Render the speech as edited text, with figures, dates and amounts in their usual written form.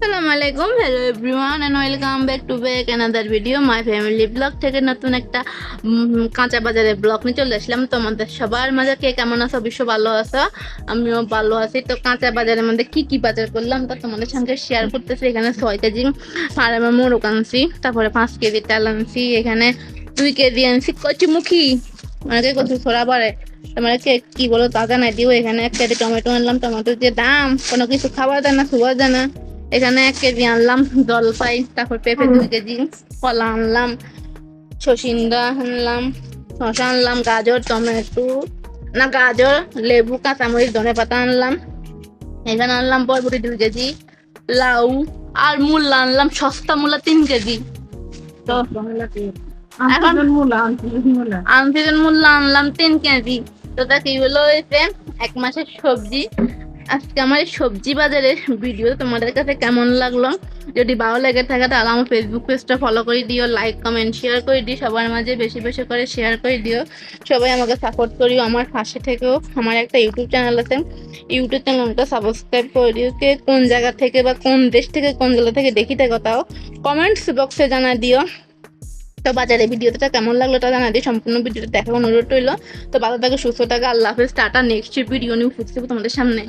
আসসালামু আলাইকুম, hello everyone and welcome back to back another video my family blog থেকে নতুন একটা কাঁচা বাজারের ব্লগ নিয়ে চলে আসলাম। তোমাদের সবার মাঝে কে কেমন আছো, অবশ্য ভালো আছো, আমিও ভালো আছি। তো কাঁচা বাজারের মধ্যে কি কি বাজার করলাম তা তোমাদের সঙ্গে শেয়ার করতেছি। এখানে 6 কেজি আর আমি মোরগ আনছি, তারপরে 5 কেজি তেল আনছি, এখানে 2 কেজি আনছি কচুমুখী, অনেকে কচু ছড়া পারে তোমার কি বলো তা জানাই দিও। এখানে 1 কেজি টমেটো আনলাম, টমেটোর যে দাম কোনো কিছু খাওয়া যায় না, খাওয়া যায় না। এখানে 1 কেজি আনলাম জলপাই, তারপর পেঁপে 2 কেজি, কলা আনলাম, সসিন্দা আনলাম, শসা আনলাম, গাজর, টমেটো না গাজর, লেবু, কাঁচামরিচ, ধনে পাতা আনলাম। এখানে আনলাম বরবটি 2 কেজি, লাউ আর মূলা আনলাম, সস্তা মূলা 3 কেজি। তো এখন আনছিলেন মূলা আনলাম 3 কেজি। তো তা কি হলো, হয়েছে 1 মাসের সবজি। আজকে আমার এই সবজি বাজারের ভিডিও তোমাদের কাছে কেমন লাগলো, যদি ভালো লেগে থাকে তাহলে আমার ফেসবুক পেজটা ফলো করে দিও, লাইক কমেন্ট শেয়ার করে দিও, সবার মাঝে বেশি বেশি করে শেয়ার করে দিও। সবাই আমাকে সাপোর্ট করিও, আমার পাশে থেকেও। আমার একটা ইউটিউব চ্যানেল আছে, ইউটিউব চ্যানেলটা সাবস্ক্রাইব করে দিও। কে কোন জায়গা থেকে বা কোন দেশ থেকে কোন জেলা থেকে দেখি থাকো তাও কমেন্টস বক্সে জানা দিও। তো বাজারে ভিডিওটা কেমন লাগলো তা জানা দিই, সম্পূর্ণ ভিডিওটা দেখার অনুরোধ রইলো। তো ভালো থাকে, সুস্থ থাকে, আল্লাহ হাফেজ, টাটা। নেক্সট ভিডিও নিয়ে ফিরছি তোমাদের সামনে।